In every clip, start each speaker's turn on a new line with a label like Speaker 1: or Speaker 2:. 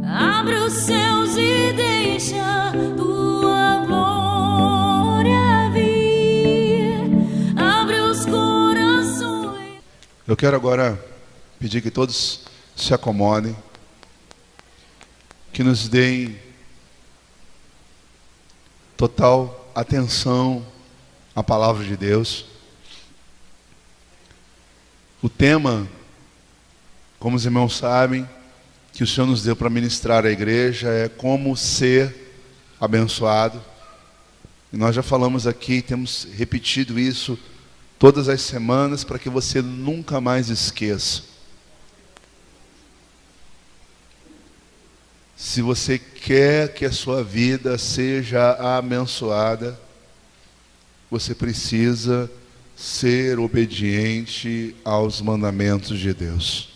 Speaker 1: Abre os céus e deixa tua glória vir. Abre os corações.
Speaker 2: Eu quero agora pedir que todos se acomodem, que nos deem total atenção à palavra de Deus. O tema, como os irmãos sabem, que o Senhor nos deu para ministrar à igreja é como ser abençoado. E nós já falamos aqui, temos repetido isso todas as semanas para que você nunca mais esqueça. Se você quer que a sua vida seja abençoada, você precisa ser obediente aos mandamentos de Deus.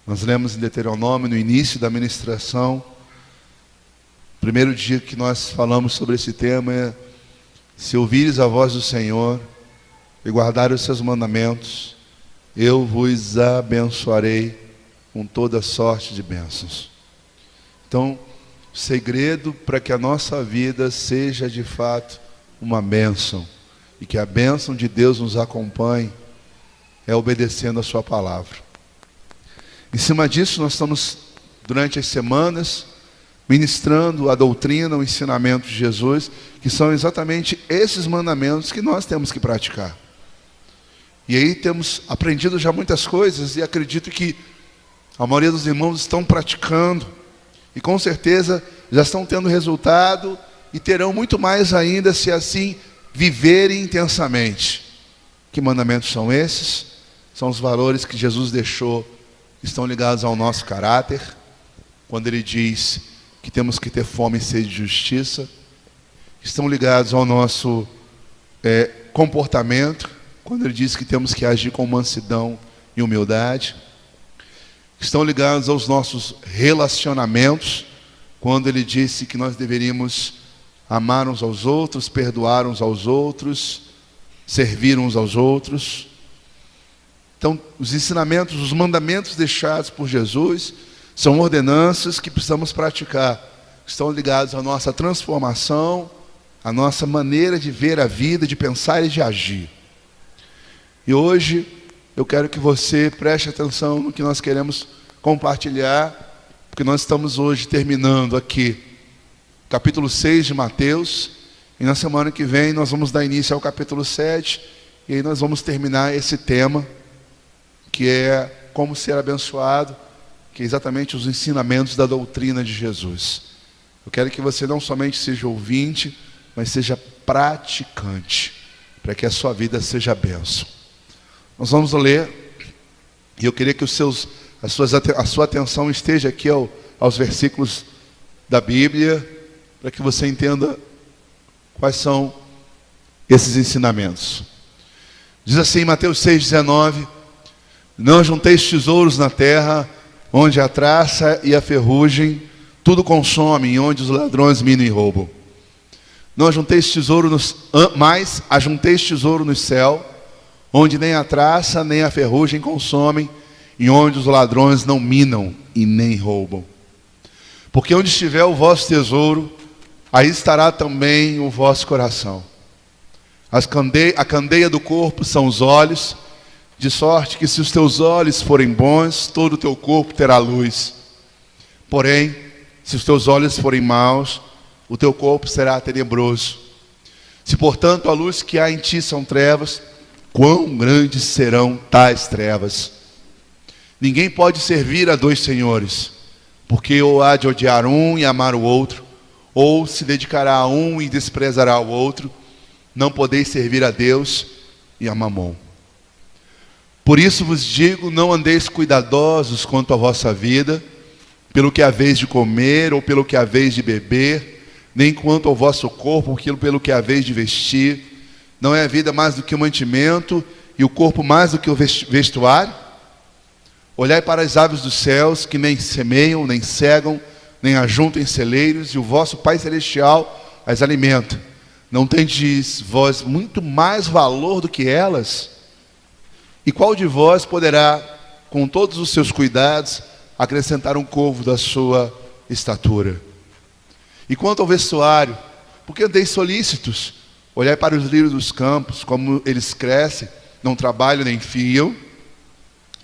Speaker 2: Nós lemos em Deuteronômio, no início da ministração, o primeiro dia que nós falamos sobre esse tema é: se ouvires a voz do Senhor e guardar os seus mandamentos, eu vos abençoarei com toda sorte de bênçãos. Então, o segredo para que a nossa vida seja de fato uma bênção, e que a bênção de Deus nos acompanhe, é obedecendo a sua palavra. Em cima disso, nós estamos, durante as semanas, ministrando a doutrina, o ensinamento de Jesus, que são exatamente esses mandamentos que nós temos que praticar. E aí temos aprendido já muitas coisas, e acredito que a maioria dos irmãos estão praticando, e com certeza já estão tendo resultado, e terão muito mais ainda se assim viverem intensamente. Que mandamentos são esses? São os valores que Jesus deixou, que estão ligados ao nosso caráter, quando Ele diz que temos que ter fome e sede de justiça, estão ligados ao nosso comportamento, quando Ele diz que temos que agir com mansidão e humildade, estão ligados aos nossos relacionamentos, quando Ele disse que nós deveríamos amar uns aos outros, perdoar uns aos outros, servir uns aos outros. Então, os ensinamentos, os mandamentos deixados por Jesus são ordenanças que precisamos praticar. Estão ligados à nossa transformação, à nossa maneira de ver a vida, de pensar e de agir. E hoje eu quero que você preste atenção no que nós queremos compartilhar, porque nós estamos hoje terminando aqui capítulo 6 de Mateus, e na semana que vem nós vamos dar início ao capítulo 7, e aí nós vamos terminar esse tema, que é como ser abençoado, que é exatamente os ensinamentos da doutrina de Jesus. Eu quero que você não somente seja ouvinte, mas seja praticante, para que a sua vida seja bênção. Nós vamos ler, e eu queria que a sua atenção esteja aqui aos versículos da Bíblia, para que você entenda quais são esses ensinamentos. Diz assim, Mateus 6,19: não junteis tesouros na terra, onde a traça e a ferrugem tudo consomem, e onde os ladrões minam e roubam. Não ajunteis tesouro mas ajunteis tesouro no céu, onde nem a traça nem a ferrugem consomem, e onde os ladrões não minam e nem roubam. Porque onde estiver o vosso tesouro, aí estará também o vosso coração. A candeia do corpo são os olhos, de sorte que se os teus olhos forem bons, todo o teu corpo terá luz. Porém, se os teus olhos forem maus, o teu corpo será tenebroso. Se, portanto, a luz que há em ti são trevas, quão grandes serão tais trevas? Ninguém pode servir a dois senhores, porque ou há de odiar um e amar o outro, ou se dedicará a um e desprezará o outro. Não podeis servir a Deus e a Mamon. Por isso vos digo, não andeis cuidadosos quanto à vossa vida, pelo que haveis de comer ou pelo que haveis de beber, nem quanto ao vosso corpo, pelo que haveis de vestir. Não é a vida mais do que o mantimento, e o corpo mais do que o vestuário? Olhai para as aves dos céus, que nem semeiam, nem cegam, nem ajuntam em celeiros, e o vosso Pai Celestial as alimenta. Não tendes vós muito mais valor do que elas? E qual de vós poderá, com todos os seus cuidados, acrescentar um covo da sua estatura. E quanto ao vestuário, por que andeis solícitos? Olhai para os lírios dos campos, como eles crescem, não trabalham nem fiam.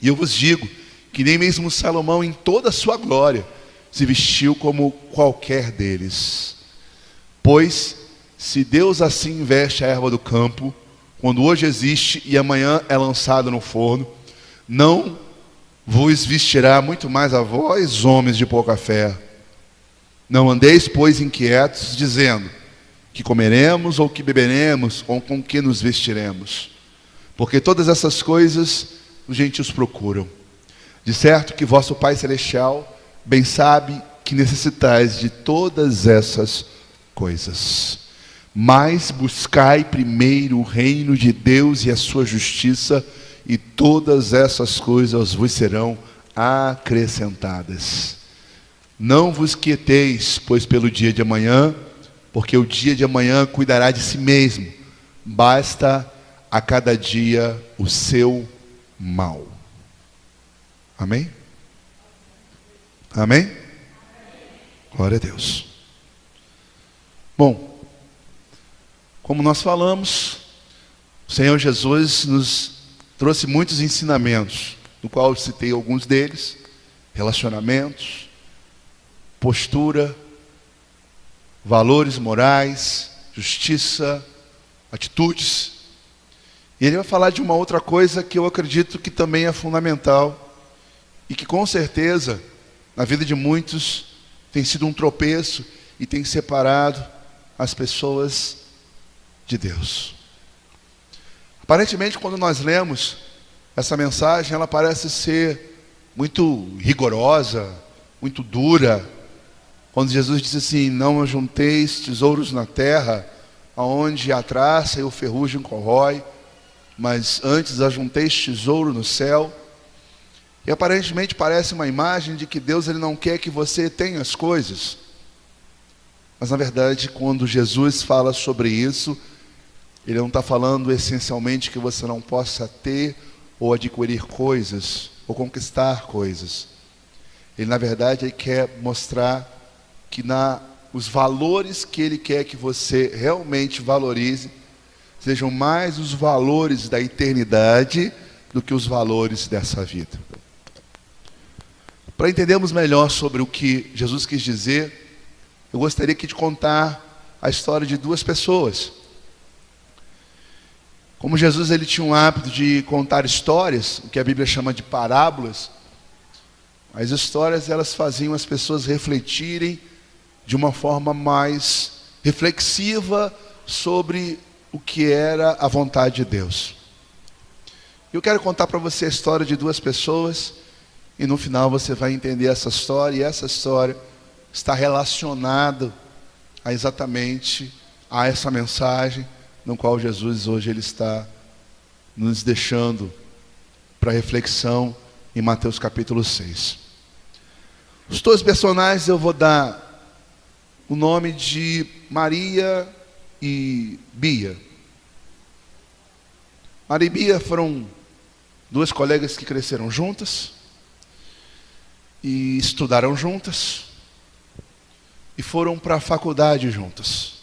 Speaker 2: E eu vos digo que nem mesmo Salomão, em toda a sua glória, se vestiu como qualquer deles. Pois, se Deus assim veste a erva do campo, quando hoje existe e amanhã é lançado no forno, não vos vestirá muito mais a vós, homens de pouca fé. Não andeis, pois, inquietos, dizendo que comeremos ou que beberemos, ou com que nos vestiremos. Porque todas essas coisas os gentios procuram. De certo que vosso Pai Celestial bem sabe que necessitais de todas essas coisas. Mas buscai primeiro o reino de Deus e a sua justiça, e todas essas coisas vos serão acrescentadas. Não vos quieteis, pois, pelo dia de amanhã, porque o dia de amanhã cuidará de si mesmo. Basta a cada dia o seu mal. Amém? Amém? Glória a Deus. Bom, como nós falamos, o Senhor Jesus nos trouxe muitos ensinamentos, do qual eu citei alguns deles: relacionamentos, postura, valores morais, justiça, atitudes. E ele vai falar de uma outra coisa que eu acredito que também é fundamental e que com certeza na vida de muitos tem sido um tropeço e tem separado as pessoas de Deus. Aparentemente, quando nós lemos essa mensagem, ela parece ser muito rigorosa, muito dura. Quando Jesus disse assim: não ajunteis tesouros na terra, aonde a traça e o ferrugem corrói, mas antes ajunteis tesouro no céu. E aparentemente parece uma imagem de que Deus ele não quer que você tenha as coisas. Mas na verdade, quando Jesus fala sobre isso, ele não está falando essencialmente que você não possa ter ou adquirir coisas, ou conquistar coisas. Ele na verdade ele quer mostrar que os valores que ele quer que você realmente valorize sejam mais os valores da eternidade do que os valores dessa vida. Para entendermos melhor sobre o que Jesus quis dizer, eu gostaria aqui de contar a história de duas pessoas. Como Jesus ele tinha um hábito de contar histórias, o que a Bíblia chama de parábolas, as histórias elas faziam as pessoas refletirem de uma forma mais reflexiva sobre o que era a vontade de Deus. Eu quero contar para você a história de duas pessoas, e no final você vai entender essa história, e essa história está relacionada exatamente a essa mensagem, no qual Jesus hoje ele está nos deixando para reflexão em Mateus capítulo 6. Os dois personagens eu vou dar o nome de Maria e Bia. Maria e Bia foram duas colegas que cresceram juntas e estudaram juntas e foram para a faculdade juntas.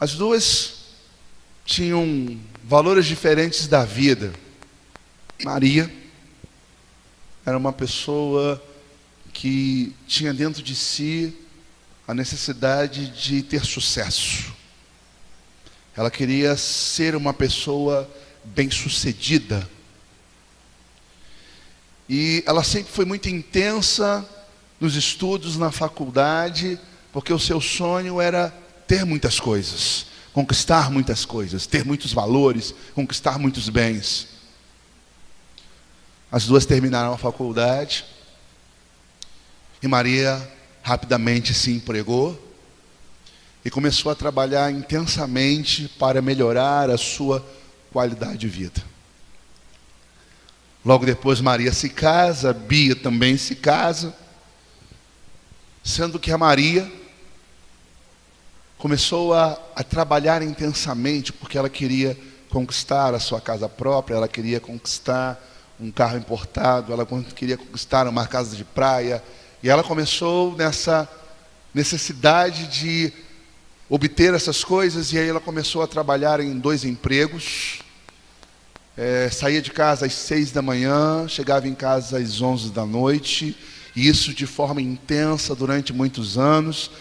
Speaker 2: As duas tinham valores diferentes da vida. Maria era uma pessoa que tinha dentro de si a necessidade de ter sucesso. Ela queria ser uma pessoa bem-sucedida. E ela sempre foi muito intensa nos estudos na faculdade, porque o seu sonho era ter muitas coisas, conquistar muitas coisas, ter muitos valores, conquistar muitos bens. As duas terminaram a faculdade e Maria rapidamente se empregou e começou a trabalhar intensamente para melhorar a sua qualidade de vida. Logo depois Maria se casa, Bia também se casa, sendo que a Maria começou a trabalhar intensamente porque ela queria conquistar a sua casa própria, ela queria conquistar um carro importado, ela queria conquistar uma casa de praia, e ela começou nessa necessidade de obter essas coisas, e aí ela começou a trabalhar em 2 empregos, saía de casa às 6 da manhã, chegava em casa às 11 da noite, e isso de forma intensa durante muitos anos.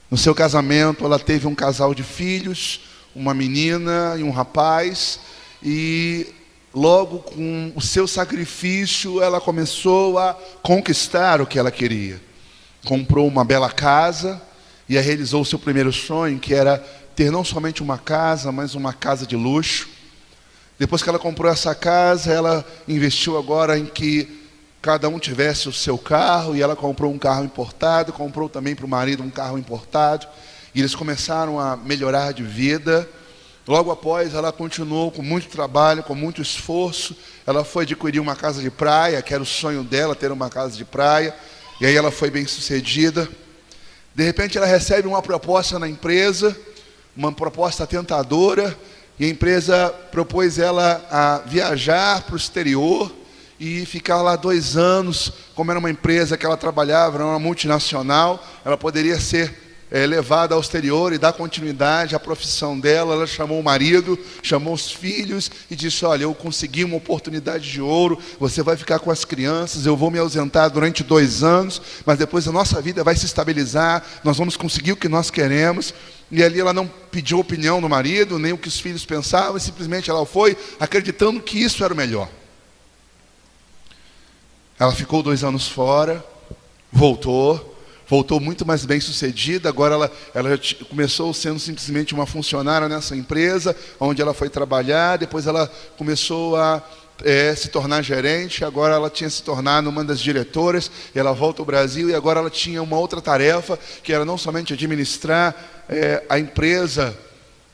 Speaker 2: No seu casamento, ela teve um casal de filhos, uma menina e um rapaz, e logo com o seu sacrifício, ela começou a conquistar o que ela queria. Comprou uma bela casa e realizou o seu primeiro sonho, que era ter não somente uma casa, mas uma casa de luxo. Depois que ela comprou essa casa, ela investiu agora em que cada um tivesse o seu carro, e ela comprou um carro importado, comprou também para o marido um carro importado, e eles começaram a melhorar de vida. Logo após, ela continuou com muito trabalho, com muito esforço. Ela foi adquirir uma casa de praia, que era o sonho dela, ter uma casa de praia, e aí ela foi bem sucedida. De repente ela recebe uma proposta na empresa, uma proposta tentadora, e a empresa propôs ela a viajar para o exterior e ficar lá 2 anos. Como era uma empresa que ela trabalhava, era uma multinacional, ela poderia ser levada ao exterior e dar continuidade à profissão dela. Ela chamou o marido, chamou os filhos e disse: olha, eu consegui uma oportunidade de ouro, você vai ficar com as crianças, eu vou me ausentar durante 2 anos, mas depois a nossa vida vai se estabilizar, nós vamos conseguir o que nós queremos. E ali ela não pediu opinião do marido, nem o que os filhos pensavam, simplesmente ela foi acreditando que isso era o melhor. Ela ficou 2 anos fora, voltou muito mais bem sucedida. Agora ela começou sendo simplesmente uma funcionária nessa empresa, onde ela foi trabalhar. Depois ela começou a se tornar gerente. Agora ela tinha se tornado uma das diretoras. Ela volta ao Brasil, e agora ela tinha uma outra tarefa, que era não somente administrar a empresa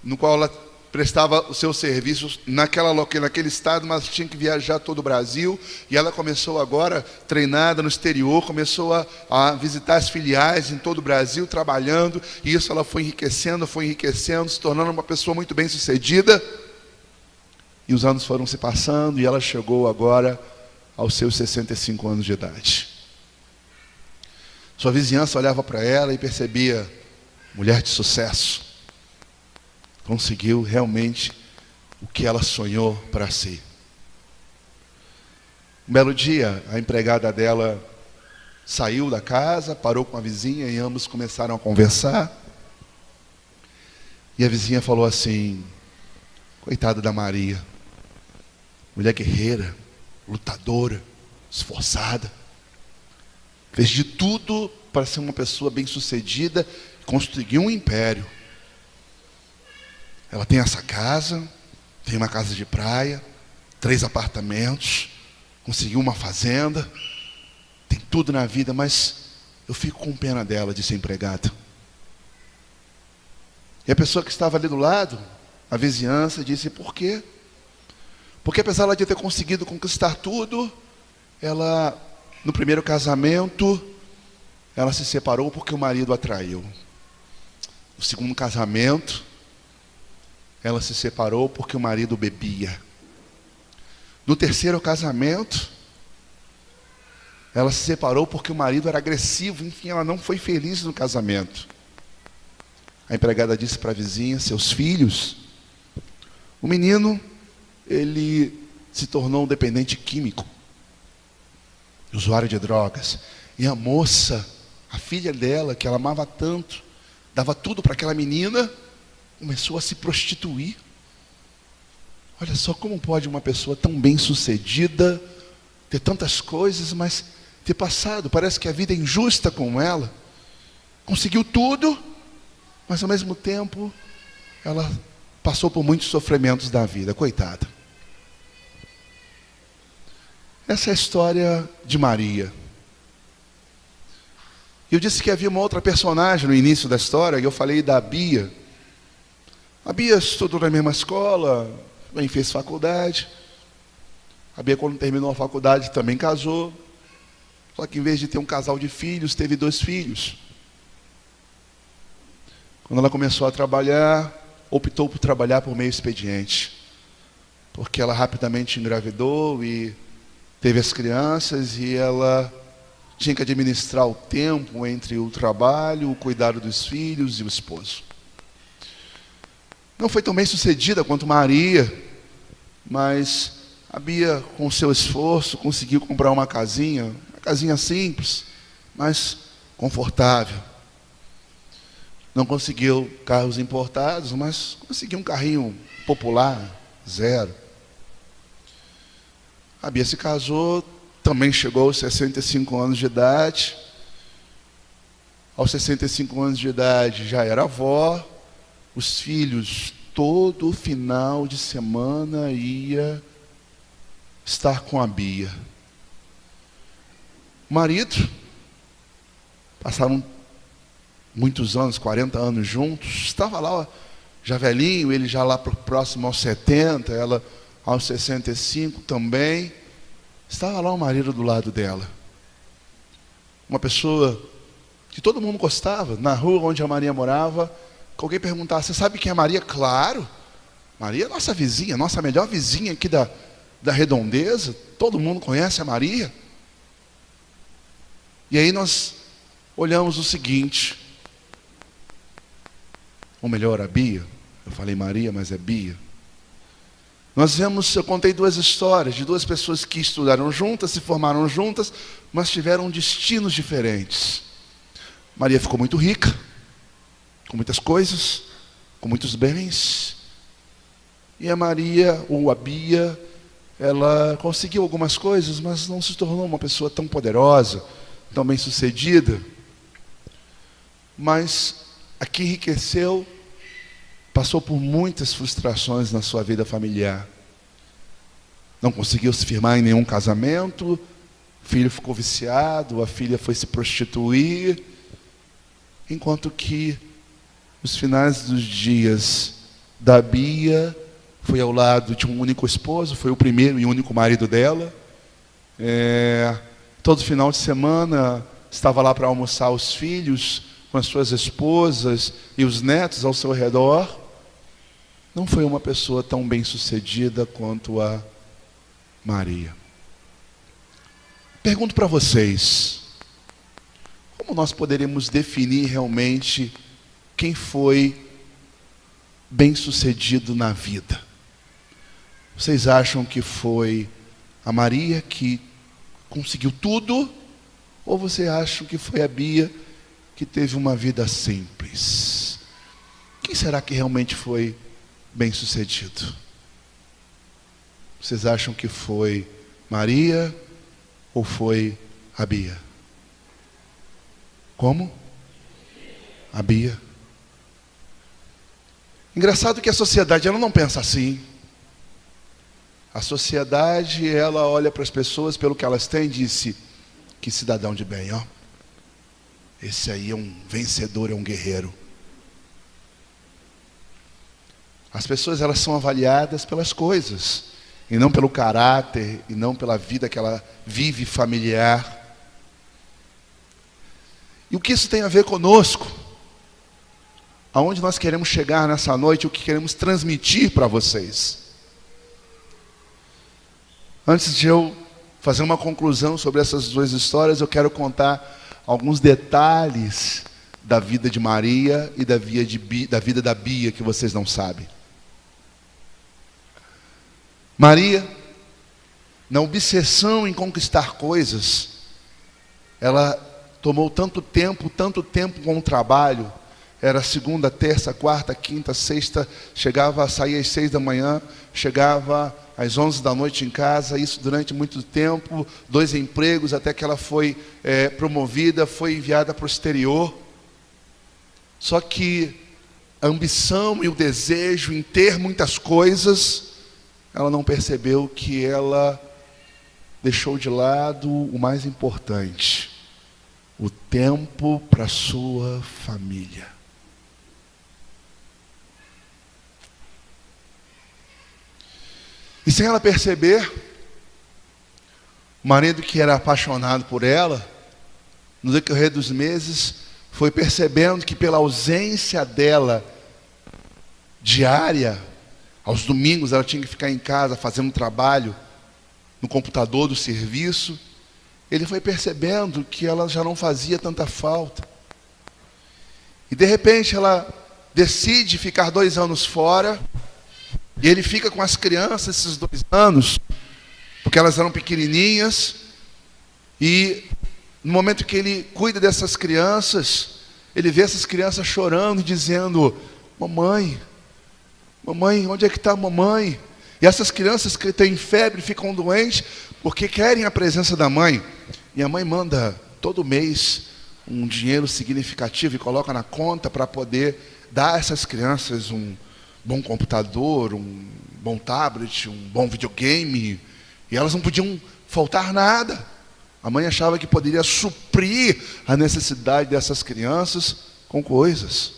Speaker 2: no qual ela prestava os seus serviços naquele estado, mas tinha que viajar todo o Brasil. E ela começou agora, treinada no exterior, começou a visitar as filiais em todo o Brasil, trabalhando, e isso ela foi enriquecendo, se tornando uma pessoa muito bem sucedida. E os anos foram se passando, e ela chegou agora aos seus 65 anos de idade. Sua vizinhança olhava para ela e percebia: mulher de sucesso, conseguiu realmente o que ela sonhou para si. Um belo dia, a empregada dela saiu da casa, parou com a vizinha, e ambos começaram a conversar. E a vizinha falou assim: coitada da Maria, mulher guerreira, lutadora, esforçada, fez de tudo para ser uma pessoa bem-sucedida, conseguiu um império. Ela tem essa casa, tem uma casa de praia, 3 apartamentos, conseguiu uma fazenda, tem tudo na vida, mas eu fico com pena dela, disse a empregada. E a pessoa que estava ali do lado, a vizinhança, disse: por quê? Porque apesar de ter conseguido conquistar tudo, ela, no primeiro casamento, ela se separou porque o marido a traiu. No segundo casamento, ela se separou porque o marido bebia. No terceiro casamento, ela se separou porque o marido era agressivo. Enfim, ela não foi feliz no casamento. A empregada disse para a vizinha: seus filhos, o menino, ele se tornou um dependente químico, usuário de drogas. E a moça, a filha dela, que ela amava tanto, dava tudo para aquela menina, começou a se prostituir. Olha só como pode uma pessoa tão bem sucedida ter tantas coisas, mas ter passado, parece que a vida é injusta com ela. Conseguiu tudo, mas ao mesmo tempo ela passou por muitos sofrimentos da vida, coitada. Essa é a história de Maria. Eu disse que havia uma outra personagem no início da história, e eu falei da Bia. A Bia estudou na mesma escola, também fez faculdade. A Bia, quando terminou a faculdade, também casou. Só que em vez de ter um casal de filhos, teve 2 filhos. Quando ela começou a trabalhar, optou por trabalhar por meio expediente, porque ela rapidamente engravidou e teve as crianças e ela tinha que administrar o tempo entre o trabalho, o cuidado dos filhos e o esposo. Não foi tão bem sucedida quanto Maria, mas a Bia, com seu esforço, conseguiu comprar uma casinha simples, mas confortável. Não conseguiu carros importados, mas conseguiu um carrinho popular, zero. A Bia se casou, também chegou aos 65 anos de idade. Aos 65 anos de idade já era avó. Os filhos, todo final de semana, ia estar com a Bia. O marido, passaram muitos anos, 40 anos juntos, estava lá já velhinho, ele já lá próximo aos 70, ela aos 65 também. Estava lá o marido do lado dela. Uma pessoa que todo mundo gostava. Na rua onde a Maria morava, que alguém perguntasse: você sabe quem é Maria? Claro, Maria é nossa vizinha, nossa melhor vizinha aqui da redondeza. Todo mundo conhece a Maria. E aí nós olhamos o seguinte, ou melhor, a Bia. Eu falei Maria, mas é Bia. Eu contei duas histórias de duas pessoas que estudaram juntas, se formaram juntas, mas tiveram destinos diferentes. Maria ficou muito rica, com muitas coisas, com muitos bens. E a Maria, ou a Bia, ela conseguiu algumas coisas, mas não se tornou uma pessoa tão poderosa, tão bem-sucedida. Mas a que enriqueceu, passou por muitas frustrações na sua vida familiar. Não conseguiu se firmar em nenhum casamento, o filho ficou viciado, a filha foi se prostituir, enquanto que os finais dos dias da Bia foi ao lado de um único esposo, foi o primeiro e único marido dela. Todo final de semana estava lá para almoçar os filhos com as suas esposas e os netos ao seu redor. Não foi uma pessoa tão bem-sucedida quanto a Maria. Pergunto para vocês, como nós poderíamos definir realmente quem foi bem-sucedido na vida? Vocês acham que foi a Maria que conseguiu tudo? Ou vocês acham que foi a Bia que teve uma vida simples? Quem será que realmente foi bem-sucedido? Vocês acham que foi Maria ou foi a Bia? Como? A Bia. Engraçado que a sociedade, ela não pensa assim. A sociedade, ela olha para as pessoas pelo que elas têm e diz: que cidadão de bem, ó. Esse aí é um vencedor, é um guerreiro. As pessoas, elas são avaliadas pelas coisas, e não pelo caráter, e não pela vida que ela vive familiar. E o que isso tem a ver conosco? Aonde nós queremos chegar nessa noite, o que queremos transmitir para vocês? Antes de eu fazer uma conclusão sobre essas duas histórias, eu quero contar alguns detalhes da vida de Maria e da vida da Bia que vocês não sabem. Maria, na obsessão em conquistar coisas, ela tomou tanto tempo com o trabalho. Era segunda, terça, quarta, quinta, sexta, saía às 6 da manhã, chegava às 11 da noite em casa, isso durante muito tempo, 2 empregos, até que ela foi promovida, foi enviada para o exterior. Só que a ambição e o desejo em ter muitas coisas, ela não percebeu que ela deixou de lado o mais importante, o tempo para a sua família. E sem ela perceber, o marido que era apaixonado por ela, no decorrer dos meses, foi percebendo que pela ausência dela diária, aos domingos ela tinha que ficar em casa fazendo trabalho no computador do serviço, ele foi percebendo que ela já não fazia tanta falta. E de repente ela decide ficar 2 anos fora, e ele fica com as crianças esses 2 anos, porque elas eram pequenininhas, e no momento que ele cuida dessas crianças, ele vê essas crianças chorando e dizendo: mamãe, mamãe, onde é que está a mamãe? E essas crianças que têm febre ficam doentes porque querem a presença da mãe. E a mãe manda todo mês um dinheiro significativo e coloca na conta para poder dar a essas crianças um bom computador, um bom tablet, um bom videogame. E elas não podiam faltar nada. A mãe achava que poderia suprir a necessidade dessas crianças com coisas.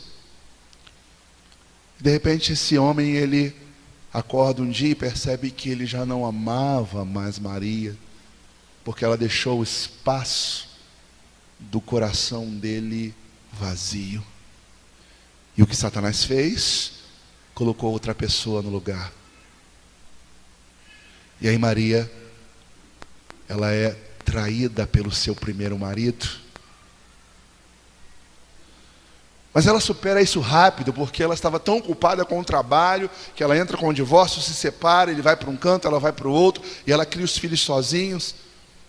Speaker 2: De repente esse homem, ele acorda um dia e percebe que ele já não amava mais Maria, porque ela deixou o espaço do coração dele vazio. E o que Satanás fez? Colocou outra pessoa no lugar. E aí Maria, ela é traída pelo seu primeiro marido. Mas ela supera isso rápido, porque ela estava tão ocupada com o trabalho, que ela entra com o divórcio, se separa, ele vai para um canto, ela vai para o outro, e ela cria os filhos sozinhos.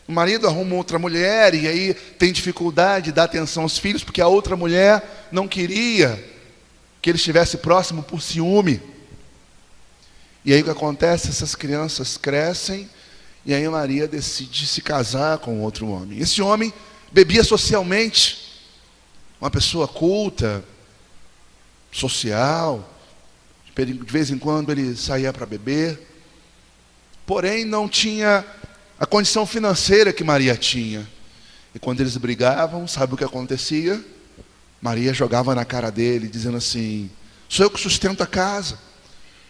Speaker 2: O marido arruma outra mulher, e aí tem dificuldade de dar atenção aos filhos, porque a outra mulher não queria que ele estivesse próximo por ciúme. E aí o que acontece? Essas crianças crescem, e aí Maria decide se casar com outro homem. Esse homem bebia socialmente, uma pessoa culta, social, de vez em quando ele saía para beber, porém não tinha a condição financeira que Maria tinha. E quando eles brigavam, sabe o que acontecia? Maria jogava na cara dele, dizendo assim: sou eu que sustento a casa,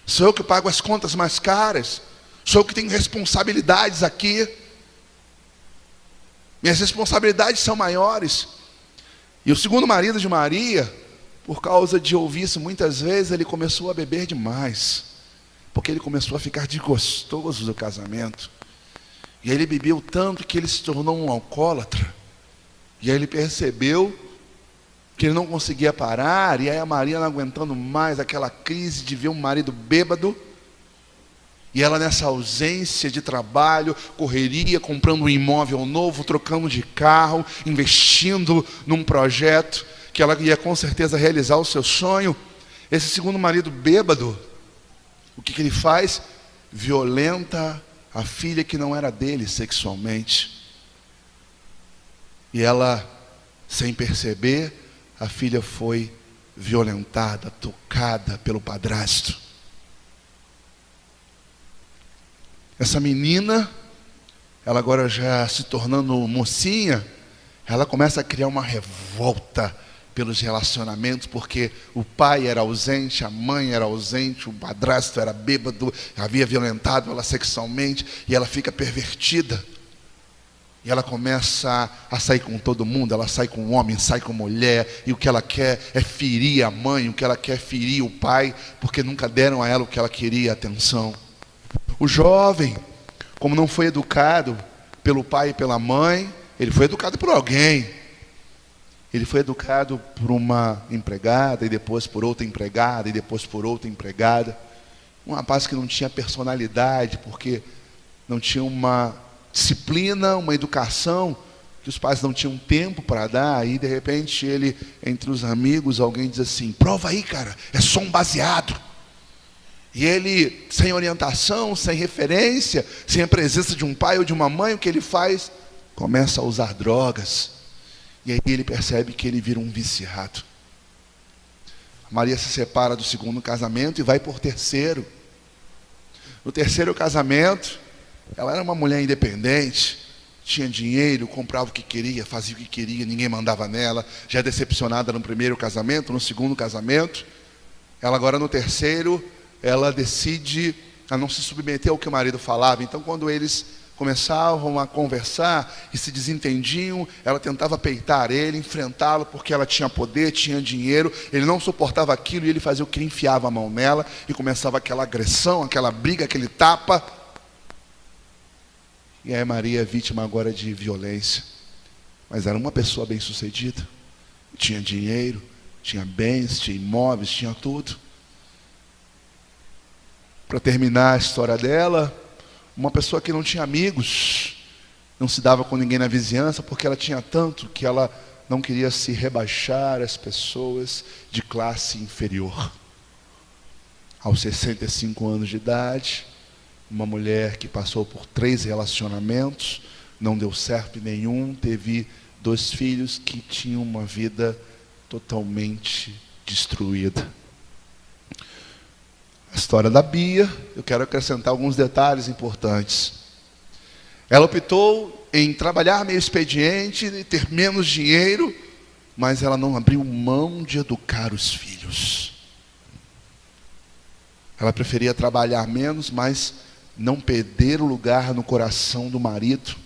Speaker 2: sou eu que pago as contas mais caras, sou eu que tenho responsabilidades aqui, minhas responsabilidades são maiores. E o segundo marido de Maria, por causa de ouvir isso muitas vezes, ele começou a beber demais, porque ele começou a ficar desgostoso do casamento. E aí ele bebeu tanto que ele se tornou um alcoólatra. E aí ele percebeu que ele não conseguia parar, e aí a Maria, não aguentando mais aquela crise de ver um marido bêbado, e ela nessa ausência de trabalho, correria, comprando um imóvel novo, trocando de carro, investindo num projeto que ela ia com certeza realizar o seu sonho. Esse segundo marido bêbado, o que ele faz? Violenta a filha que não era dele sexualmente. E ela, sem perceber, a filha foi violentada, tocada pelo padrasto. Essa menina, ela agora já se tornando mocinha, ela começa a criar uma revolta pelos relacionamentos, porque o pai era ausente, a mãe era ausente, o padrasto era bêbado, havia violentado ela sexualmente, e ela fica pervertida. E ela começa a sair com todo mundo, ela sai com homem, sai com mulher, e o que ela quer é ferir a mãe, o que ela quer é ferir o pai, porque nunca deram a ela o que ela queria, atenção. O jovem, como não foi educado pelo pai e pela mãe, ele foi educado por alguém. Ele foi educado por uma empregada, e depois por outra empregada, e depois por outra empregada. Um rapaz que não tinha personalidade, porque não tinha uma disciplina, uma educação, que os pais não tinham tempo para dar. Aí de repente ele, entre os amigos, alguém diz assim: prova aí, cara, é só um baseado. E ele, sem orientação, sem referência, sem a presença de um pai ou de uma mãe, o que ele faz? Começa a usar drogas. E aí ele percebe que ele vira um viciado. Maria se separa do segundo casamento e vai por terceiro. No terceiro casamento, ela era uma mulher independente, tinha dinheiro, comprava o que queria, fazia o que queria, ninguém mandava nela. Já decepcionada no primeiro casamento, no segundo casamento, ela agora no terceiro, ela decide a não se submeter ao que o marido falava. Então, quando eles começavam a conversar e se desentendiam, ela tentava peitar ele, enfrentá-lo, porque ela tinha poder, tinha dinheiro. Ele não suportava aquilo e ele fazia o que? Enfiava a mão nela, e começava aquela agressão, aquela briga, aquele tapa. E aí Maria é vítima agora de violência. Mas era uma pessoa bem-sucedida. Tinha dinheiro, tinha bens, tinha imóveis, tinha tudo. Para terminar a história dela, uma pessoa que não tinha amigos, não se dava com ninguém na vizinhança, porque ela tinha tanto que ela não queria se rebaixar às pessoas de classe inferior. Aos 65 anos de idade, uma mulher que passou por 3 relacionamentos, não deu certo em nenhum, teve 2 filhos que tinham uma vida totalmente destruída. A história da Bia, eu quero acrescentar alguns detalhes importantes. Ela optou em trabalhar meio expediente e ter menos dinheiro, mas ela não abriu mão de educar os filhos. Ela preferia trabalhar menos, mas não perder o lugar no coração do marido.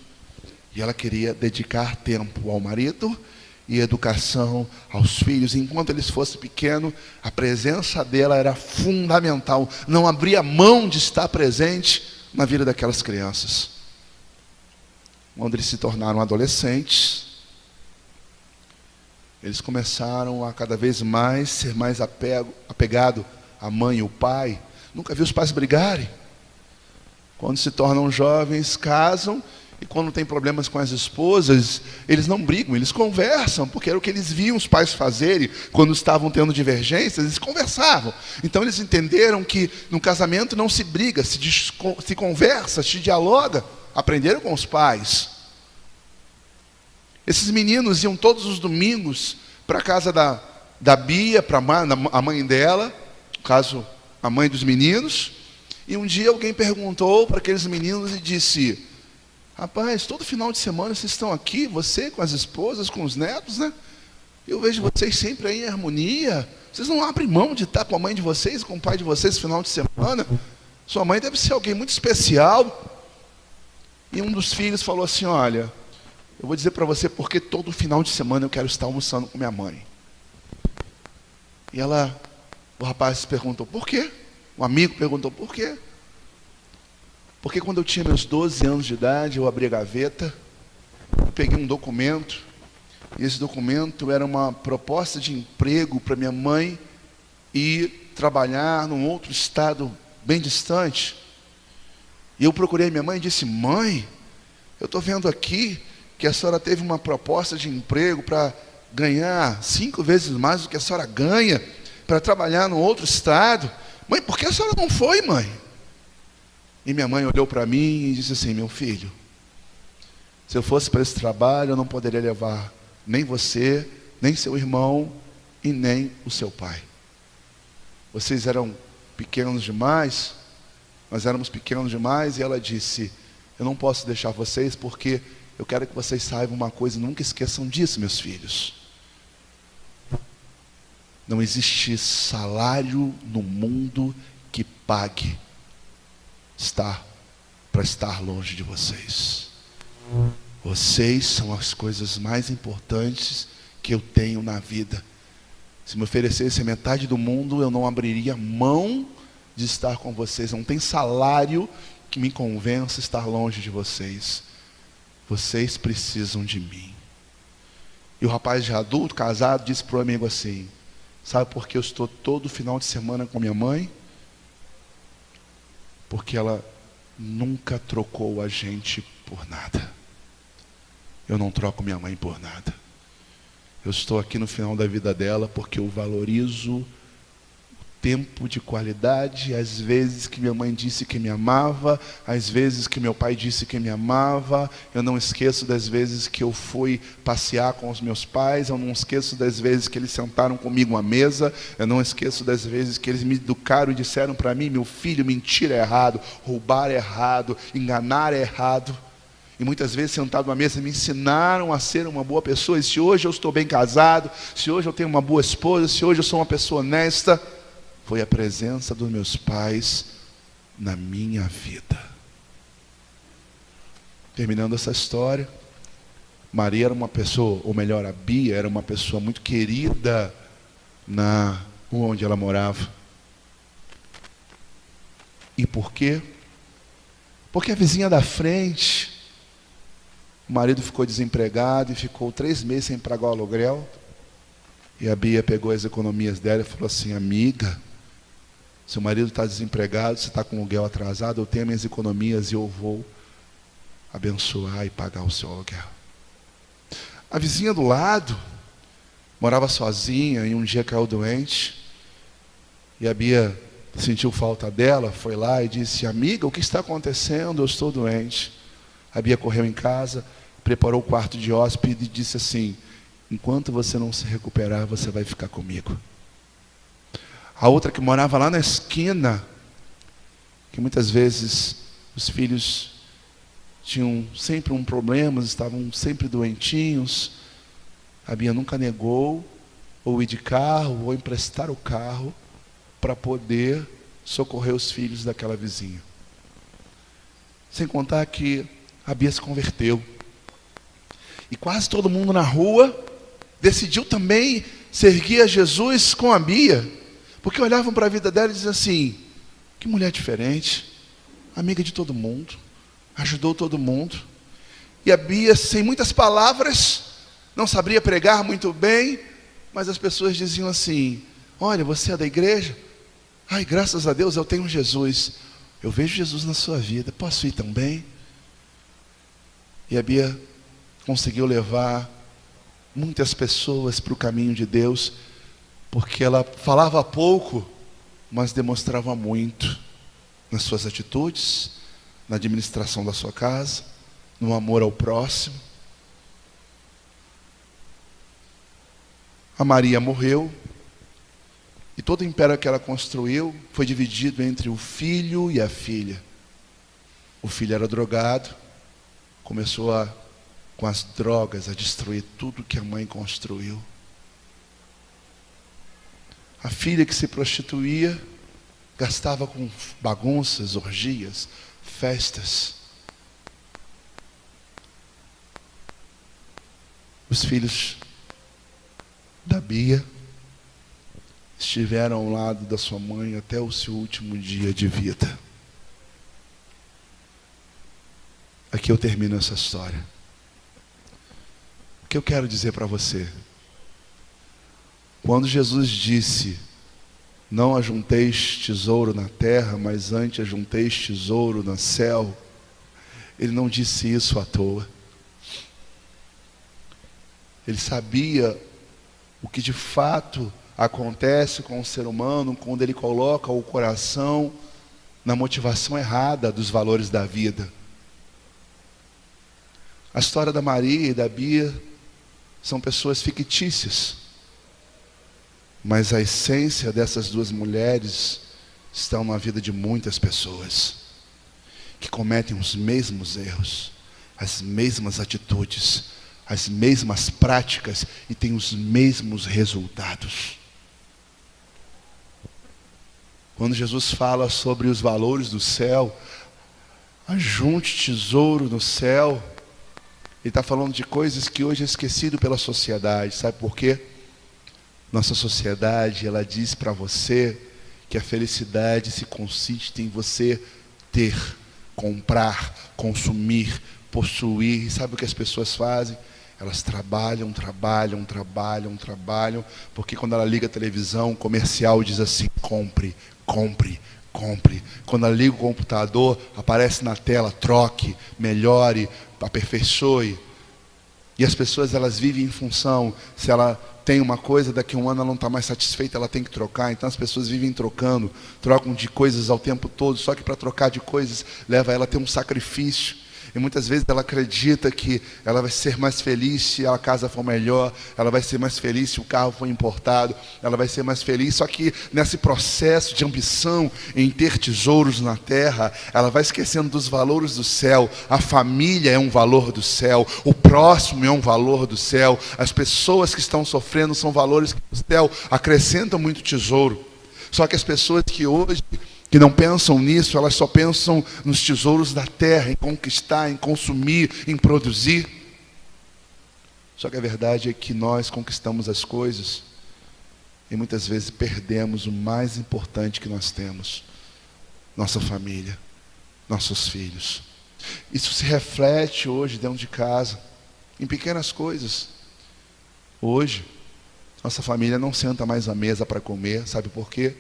Speaker 2: E ela queria dedicar tempo ao marido e educação aos filhos. Enquanto eles fossem pequenos, a presença dela era fundamental. Não abria mão de estar presente na vida daquelas crianças. Quando eles se tornaram adolescentes, eles começaram a cada vez mais ser mais apegado à mãe e ao pai. Nunca vi os pais brigarem. Quando se tornam jovens, casam, e quando tem problemas com as esposas, eles não brigam, eles conversam, porque era o que eles viam os pais fazerem. Quando estavam tendo divergências, eles conversavam. Então eles entenderam que no casamento não se briga, se conversa, se dialoga. Aprenderam com os pais. Esses meninos iam todos os domingos para a casa da Bia, para a mãe dela, no caso, a mãe dos meninos. E um dia alguém perguntou para aqueles meninos e disse: rapaz, todo final de semana vocês estão aqui, você com as esposas, com os netos, né? Eu vejo vocês sempre aí em harmonia. Vocês não abrem mão de estar com a mãe de vocês, com o pai de vocês no final de semana. Sua mãe deve ser alguém muito especial. E um dos filhos falou assim: olha, eu vou dizer para você porque todo final de semana eu quero estar almoçando com minha mãe. E o rapaz perguntou: por quê? Um amigo perguntou: por quê? Porque quando eu tinha meus 12 anos de idade, eu abri a gaveta, eu peguei um documento, e esse documento era uma proposta de emprego para minha mãe ir trabalhar num outro estado bem distante. E eu procurei minha mãe e disse: mãe, eu estou vendo aqui que a senhora teve uma proposta de emprego para ganhar 5 vezes mais do que a senhora ganha, para trabalhar num outro estado. Mãe, por que a senhora não foi, mãe? E minha mãe olhou para mim e disse assim: meu filho, se eu fosse para esse trabalho, eu não poderia levar nem você, nem seu irmão e nem o seu pai. Vocês eram pequenos demais, nós éramos pequenos demais, e ela disse: eu não posso deixar vocês, porque eu quero que vocês saibam uma coisa, nunca esqueçam disso, meus filhos. Não existe salário no mundo que pague para estar longe de vocês. Vocês são as coisas mais importantes que eu tenho na vida. Se me oferecesse a metade do mundo, eu não abriria mão de estar com vocês. Não tem salário que me convença a estar longe de vocês. Vocês precisam de mim. E o rapaz já adulto, casado, disse para o amigo assim: sabe por que eu estou todo final de semana com minha mãe? Porque ela nunca trocou a gente por nada. Eu não troco minha mãe por nada. Eu estou aqui no final da vida dela porque eu valorizo tempo de qualidade, às vezes que minha mãe disse que me amava, às vezes que meu pai disse que me amava. Eu não esqueço das vezes que eu fui passear com os meus pais, eu não esqueço das vezes que eles sentaram comigo à mesa, eu não esqueço das vezes que eles me educaram e disseram para mim: meu filho, mentir é errado, roubar é errado, enganar é errado. E muitas vezes, sentado à mesa, me ensinaram a ser uma boa pessoa. E se hoje eu estou bem casado, se hoje eu tenho uma boa esposa, se hoje eu sou uma pessoa honesta, foi a presença dos meus pais na minha vida. Terminando essa história, Maria era uma pessoa, ou melhor, a Bia era uma pessoa muito querida na onde ela morava. E por quê? Porque a vizinha da frente O marido ficou desempregado e ficou 3 meses sem pagar o aluguel. E a Bia pegou as economias dela e falou assim: amiga, seu marido está desempregado, você está com o aluguel atrasado, eu tenho minhas economias e eu vou abençoar e pagar o seu aluguel. A vizinha do lado morava sozinha e um dia caiu doente. E a Bia sentiu falta dela, foi lá e disse: amiga, o que está acontecendo? Eu estou doente. A Bia correu em casa, preparou o quarto de hóspede e disse assim: enquanto você não se recuperar, você vai ficar comigo. A outra que morava lá na esquina, que muitas vezes os filhos tinham sempre um problema, estavam sempre doentinhos. A Bia nunca negou ou ir de carro ou emprestar o carro para poder socorrer os filhos daquela vizinha. Sem contar que a Bia se converteu. E quase todo mundo na rua decidiu também seguir a Jesus com a Bia, porque olhavam para a vida dela e diziam assim: que mulher diferente, amiga de todo mundo, ajudou todo mundo. E a Bia, sem muitas palavras, não sabia pregar muito bem, mas as pessoas diziam assim: olha, você é da igreja? Ai, graças a Deus eu tenho Jesus. Eu vejo Jesus na sua vida, posso ir também? E a Bia conseguiu levar muitas pessoas para o caminho de Deus, porque ela falava pouco, mas demonstrava muito nas suas atitudes, na administração da sua casa, no amor ao próximo. A Maria morreu, e todo o império que ela construiu foi dividido entre o filho e a filha. O filho era drogado, começou com as drogas a destruir tudo que a mãe construiu. A filha que se prostituía, gastava com bagunças, orgias, festas. Os filhos da Bia estiveram ao lado da sua mãe até o seu último dia de vida. Aqui eu termino essa história. O que eu quero dizer para você? Quando Jesus disse: não ajunteis tesouro na terra, mas antes ajunteis tesouro no céu, Ele não disse isso à toa. Ele sabia o que de fato acontece com o ser humano quando ele coloca o coração na motivação errada dos valores da vida. A história da Maria e da Bia são pessoas fictícias, mas a essência dessas duas mulheres estão na vida de muitas pessoas que cometem os mesmos erros, as mesmas atitudes, as mesmas práticas e têm os mesmos resultados. Quando Jesus fala sobre os valores do céu, ajunte tesouro no céu, Ele está falando de coisas que hoje é esquecido pela sociedade. Sabe por quê? Nossa sociedade, ela diz para você que a felicidade se consiste em você ter, comprar, consumir, possuir. E sabe o que as pessoas fazem? Elas trabalham, porque quando ela liga a televisão, o comercial diz assim: compre, compre, compre. Quando ela liga o computador, aparece na tela: troque, melhore, aperfeiçoe. E as pessoas, elas vivem em função, se ela tem uma coisa, daqui a um ano ela não está mais satisfeita, ela tem que trocar. Então as pessoas vivem trocam de coisas ao tempo todo, só que para trocar de coisas leva ela a ter um sacrifício. E muitas vezes ela acredita que ela vai ser mais feliz se a casa for melhor, ela vai ser mais feliz se o carro for importado, ela vai ser mais feliz. Só que nesse processo de ambição em ter tesouros na terra, ela vai esquecendo dos valores do céu. A família é um valor do céu, o próximo é um valor do céu, as pessoas que estão sofrendo são valores que o céu acrescentam muito tesouro. Só que as pessoas que hoje que não pensam nisso, elas só pensam nos tesouros da terra, em conquistar, em consumir, em produzir. Só que a verdade é que nós conquistamos as coisas e muitas vezes perdemos o mais importante que nós temos: nossa família, nossos filhos. Isso se reflete hoje dentro de casa, em pequenas coisas. Hoje, nossa família não senta mais à mesa para comer, sabe por quê?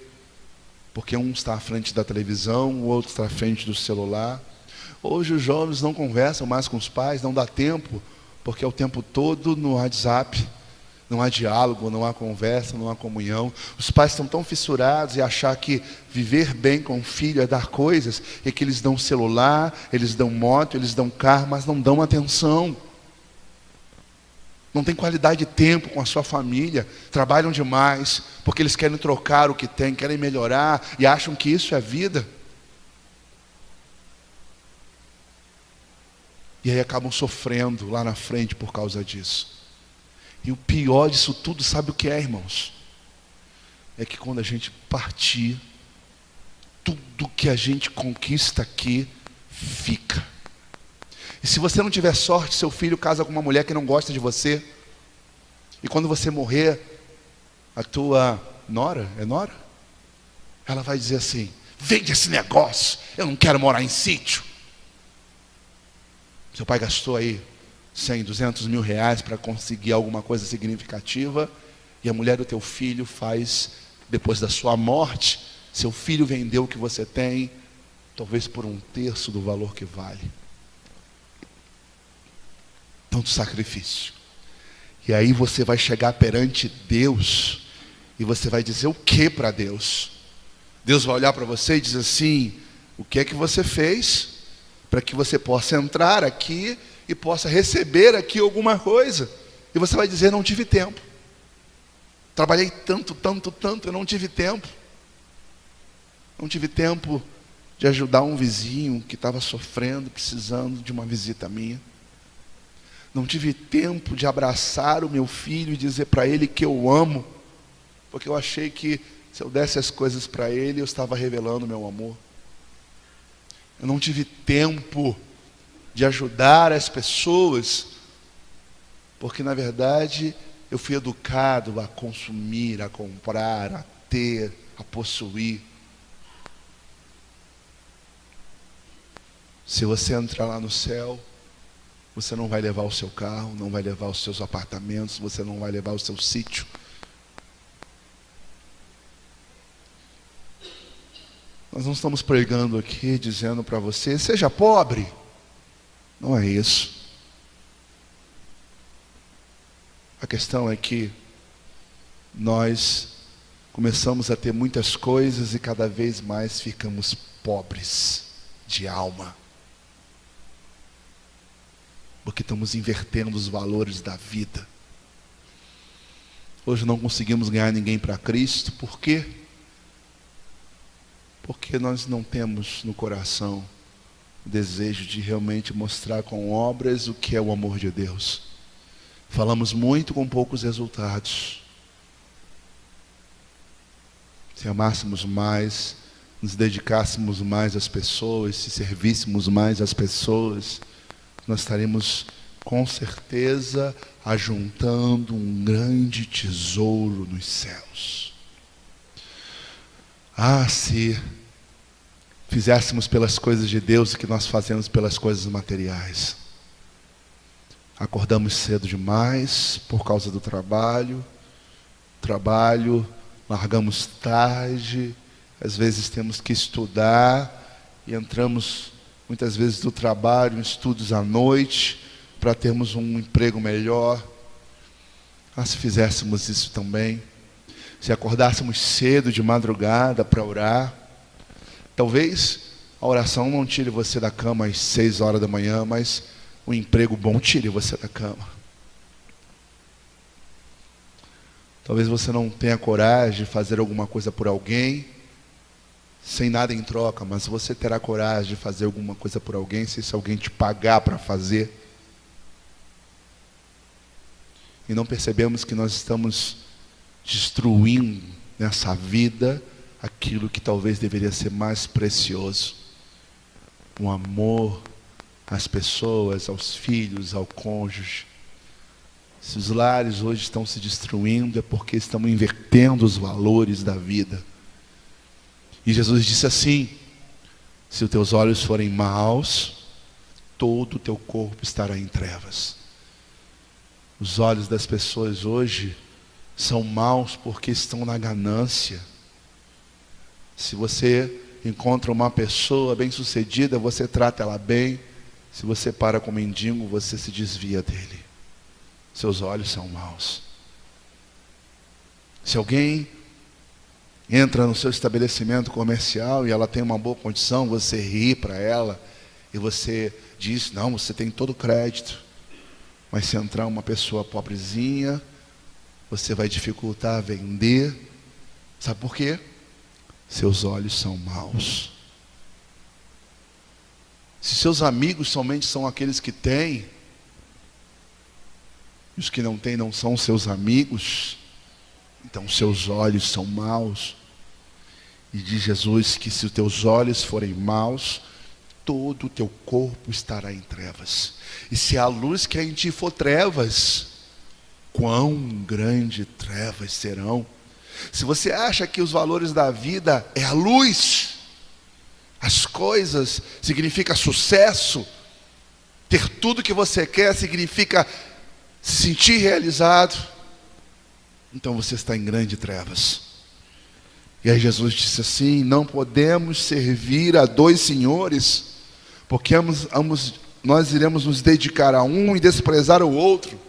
Speaker 2: Porque um está à frente da televisão, o outro está à frente do celular. Hoje os jovens não conversam mais com os pais, não dá tempo, porque é o tempo todo no WhatsApp. Não há diálogo, não há conversa, não há comunhão. Os pais estão tão fissurados em achar que viver bem com o filho é dar coisas, é que eles dão celular, eles dão moto, eles dão carro, mas não dão atenção. Não tem qualidade de tempo com a sua família, trabalham demais, porque eles querem trocar o que têm, querem melhorar, e acham que isso é vida. E aí acabam sofrendo lá na frente por causa disso. E o pior disso tudo, sabe o que é, irmãos? É que quando a gente partir, tudo que a gente conquista aqui, fica. E se você não tiver sorte, seu filho casa com uma mulher que não gosta de você. E quando você morrer, a tua nora, é nora? Ela vai dizer assim: vende esse negócio, eu não quero morar em sítio. Seu pai gastou aí 100, 200 mil reais para conseguir alguma coisa significativa, e a mulher do teu filho faz, depois da sua morte, seu filho vendeu o que você tem, talvez por 1/3 do valor que vale. Tanto sacrifício. E aí você vai chegar perante Deus, e você vai dizer o que para Deus? Deus vai olhar para você e dizer assim: o que é que você fez para que você possa entrar aqui e possa receber aqui alguma coisa? E você vai dizer: não tive tempo. Trabalhei tanto, eu não tive tempo. Não tive tempo de ajudar um vizinho que estava sofrendo, precisando de uma visita minha. Não tive tempo de abraçar o meu filho e dizer para ele que eu amo, porque eu achei que se eu desse as coisas para ele, eu estava revelando o meu amor. Eu não tive tempo de ajudar as pessoas, porque na verdade eu fui educado a consumir, a comprar, a ter, a possuir. Se você entrar lá no céu, você não vai levar o seu carro, não vai levar os seus apartamentos, você não vai levar o seu sítio. Nós não estamos pregando aqui dizendo para você: seja pobre. Não é isso. A questão é que nós começamos a ter muitas coisas e cada vez mais ficamos pobres de alma. Porque estamos invertendo os valores da vida. Hoje não conseguimos ganhar ninguém para Cristo. Por quê? Porque nós não temos no coração o desejo de realmente mostrar com obras o que é o amor de Deus. Falamos muito com poucos resultados. Se amássemos mais, nos dedicássemos mais às pessoas, se servíssemos mais às pessoas, nós estaremos com certeza ajuntando um grande tesouro nos céus. Ah, se fizéssemos pelas coisas de Deus o que nós fazemos pelas coisas materiais. Acordamos cedo demais por causa do trabalho, largamos tarde, às vezes temos que estudar e entramos muitas vezes do trabalho em estudos à noite para termos um emprego melhor. Se fizéssemos isso também, se acordássemos cedo de madrugada para orar, talvez a oração não tire você da cama às 6 horas da manhã, mas um emprego bom tire você da cama. Talvez você não tenha coragem de fazer alguma coisa por alguém, sem nada em troca, mas você terá coragem de fazer alguma coisa por alguém, se alguém te pagar para fazer. E não percebemos que nós estamos destruindo nessa vida aquilo que talvez deveria ser mais precioso. O amor às pessoas, aos filhos, ao cônjuge. Se os lares hoje estão se destruindo, é porque estão invertendo os valores da vida. E Jesus disse assim: se os teus olhos forem maus, todo o teu corpo estará em trevas. Os olhos das pessoas hoje são maus porque estão na ganância. Se você encontra uma pessoa bem-sucedida, você trata ela bem. Se você para com o mendigo, você se desvia dele. Seus olhos são maus. Se alguém entra no seu estabelecimento comercial e ela tem uma boa condição, você ri para ela e você diz, não, você tem todo o crédito. Mas se entrar uma pessoa pobrezinha, você vai dificultar a vender. Sabe por quê? Seus olhos são maus. Se seus amigos somente são aqueles que têm, e os que não têm não são seus amigos, então seus olhos são maus. E diz Jesus que se os teus olhos forem maus, todo o teu corpo estará em trevas. E se a luz que há em ti for trevas, quão grande trevas serão. Se você acha que os valores da vida é a luz, as coisas significa sucesso, ter tudo que você quer significa se sentir realizado, então você está em grande trevas. E aí Jesus disse assim, não podemos servir a dois senhores, porque nós iremos nos dedicar a um e desprezar o outro.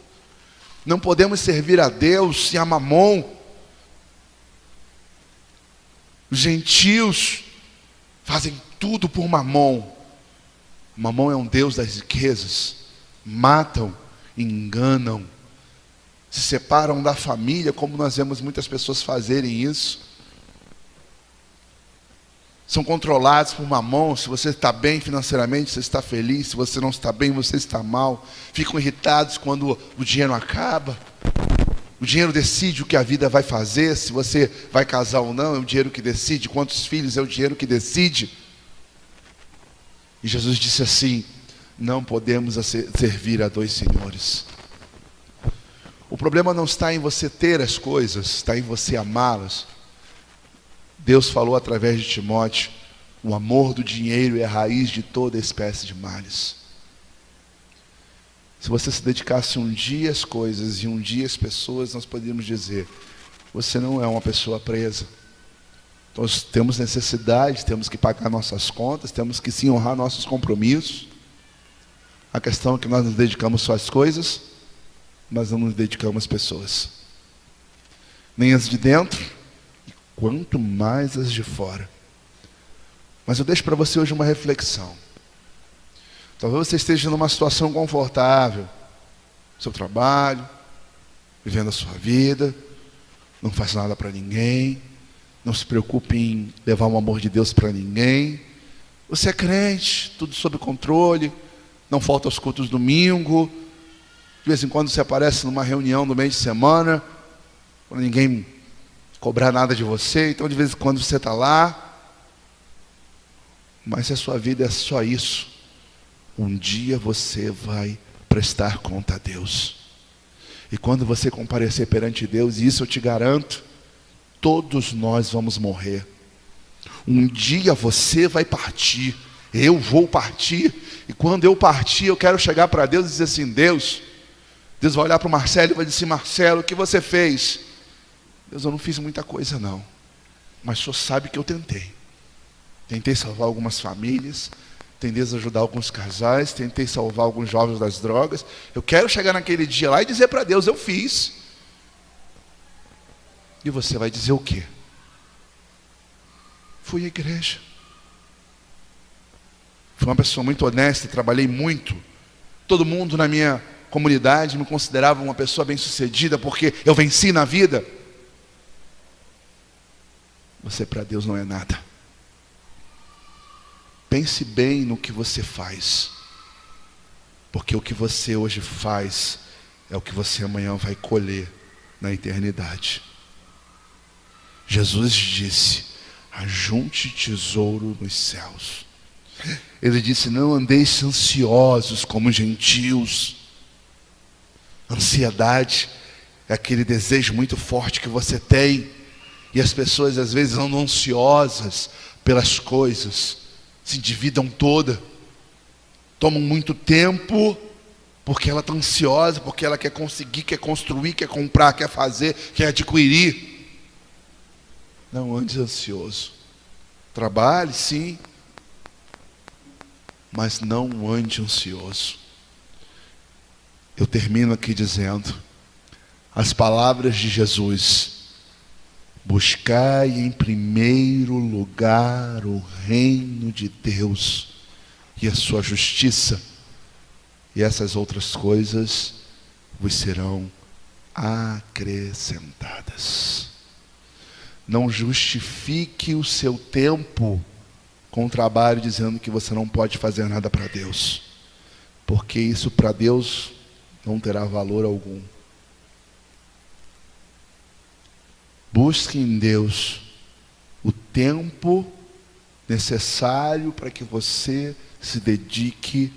Speaker 2: Não podemos servir a Deus e a Mamon. Os gentios fazem tudo por Mamon. Mamon é um deus das riquezas. Matam, enganam, se separam da família, como nós vemos muitas pessoas fazerem isso. São controlados por Mamon. Se você está bem financeiramente, você está feliz. Se você não está bem, você está mal. Ficam irritados quando o dinheiro acaba. O dinheiro decide o que a vida vai fazer, se você vai casar ou não, é o dinheiro que decide. Quantos filhos, é o dinheiro que decide. E Jesus disse assim, não podemos servir a dois senhores. O problema não está em você ter as coisas, está em você amá-las. Deus falou através de Timóteo, o amor do dinheiro é a raiz de toda espécie de males. Se você se dedicasse um dia às coisas e um dia às pessoas, nós poderíamos dizer, você não é uma pessoa presa. Nós temos necessidade, temos que pagar nossas contas, temos que sim honrar nossos compromissos. A questão é que nós nos dedicamos só às coisas, mas não nos dedicamos às pessoas. Nem as de dentro, e quanto mais as de fora. Mas eu deixo para você hoje uma reflexão. Talvez você esteja numa situação confortável, seu trabalho, vivendo a sua vida, não faz nada para ninguém, não se preocupe em levar o amor de Deus para ninguém. Você é crente, tudo sob controle, não falta aos cultos domingo, de vez em quando você aparece numa reunião no meio de semana, para ninguém cobrar nada de você, então de vez em quando você está lá, mas se a sua vida é só isso, um dia você vai prestar conta a Deus. E quando você comparecer perante Deus, e isso eu te garanto, todos nós vamos morrer. Um dia você vai partir, eu vou partir, e quando eu partir, eu quero chegar para Deus e dizer assim, Deus vai olhar para o Marcelo e vai dizer assim, Marcelo, o que você fez? Deus, eu não fiz muita coisa não, mas o Senhor sabe que eu tentei. Tentei salvar algumas famílias, tentei ajudar alguns casais, tentei salvar alguns jovens das drogas. Eu quero chegar naquele dia lá e dizer para Deus, eu fiz. E você vai dizer o quê? Fui à igreja. Fui uma pessoa muito honesta, trabalhei muito. Todo mundo na minha comunidade me considerava uma pessoa bem-sucedida porque eu venci na vida. Você para Deus não é nada. Pense bem no que você faz, porque o que você hoje faz é o que você amanhã vai colher na eternidade. Jesus disse, ajunte tesouro nos céus. Ele disse, não andeis ansiosos como gentios. Ansiedade é aquele desejo muito forte que você tem, e as pessoas às vezes andam ansiosas pelas coisas, se endividam toda. tomam muito tempo, porque ela está ansiosa, porque ela quer conseguir, quer construir, quer comprar, quer fazer, quer adquirir. Não ande ansioso. Trabalhe, sim, mas não ande ansioso. Eu termino aqui dizendo as palavras de Jesus: buscai em primeiro lugar o reino de Deus e a sua justiça, e essas outras coisas vos serão acrescentadas. Não justifique o seu tempo com trabalho dizendo que você não pode fazer nada para Deus, porque isso para Deus não terá valor algum. Busque em Deus o tempo necessário para que você se dedique